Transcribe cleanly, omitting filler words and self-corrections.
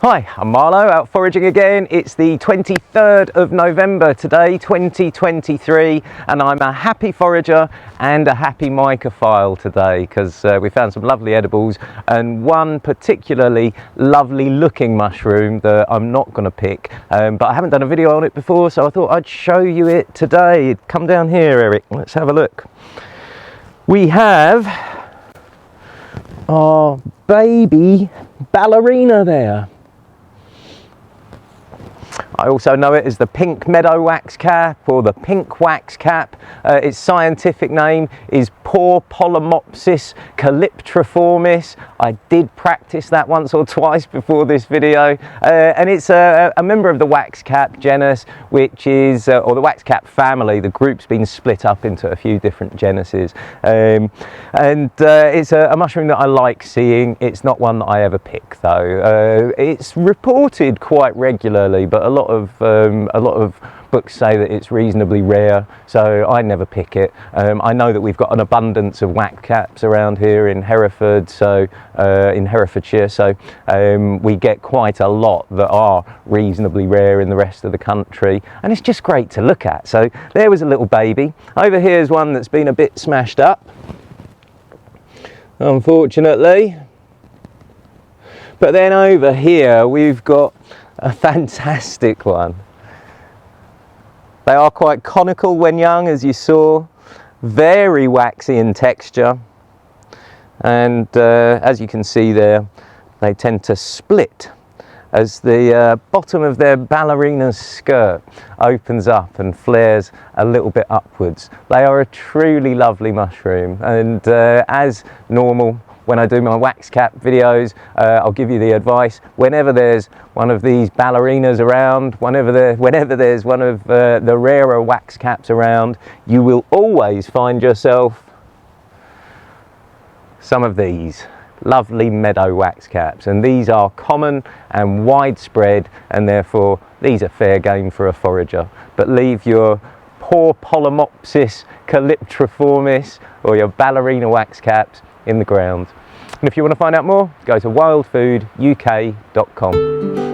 Hi, I'm Marlo, out foraging again. It's the 23rd of November today, 2023, and I'm a happy forager and a happy mycophile today because we found some lovely edibles and one particularly lovely looking mushroom that I'm not going to pick, but I haven't done a video on it before, so I thought I'd show you it today. Come down here, Eric, let's have a look. We have our baby Ballerina there. I also know it as the pink meadow waxcap or the pink waxcap. Its scientific name is Porpolomopsis calyptriformis. I did practice that once or twice before this video, and it's a member of the waxcap genus, which is, or the waxcap family. The group's been split up into a few different genuses, and it's a mushroom that I like seeing. It's not one that I ever pick though. It's reported quite regularly, but a lot of books say that it's reasonably rare, so I never pick it. I know that we've got an abundance of waxcaps around here in Hereford, so in Herefordshire, so we get quite a lot that are reasonably rare in the rest of the country, and it's just great to look at. So there was a little baby. Over here is one that's been a bit smashed up, unfortunately. But then over here we've got a fantastic one. They are quite conical when young, as you saw, very waxy in texture, and as you can see there, they tend to split as the bottom of their ballerina's skirt opens up and flares a little bit upwards. They are a truly lovely mushroom, and as normal, when I do my waxcap videos, I'll give you the advice: whenever there's one of these ballerinas around, whenever there's one of the rarer waxcaps around, you will always find yourself some of these lovely meadow waxcaps, and these are common and widespread, and therefore these are fair game for a forager. But leave your Porpolomopsis calyptriformis or your ballerina waxcaps in the ground. And if you want to find out more, go to wildfooduk.com.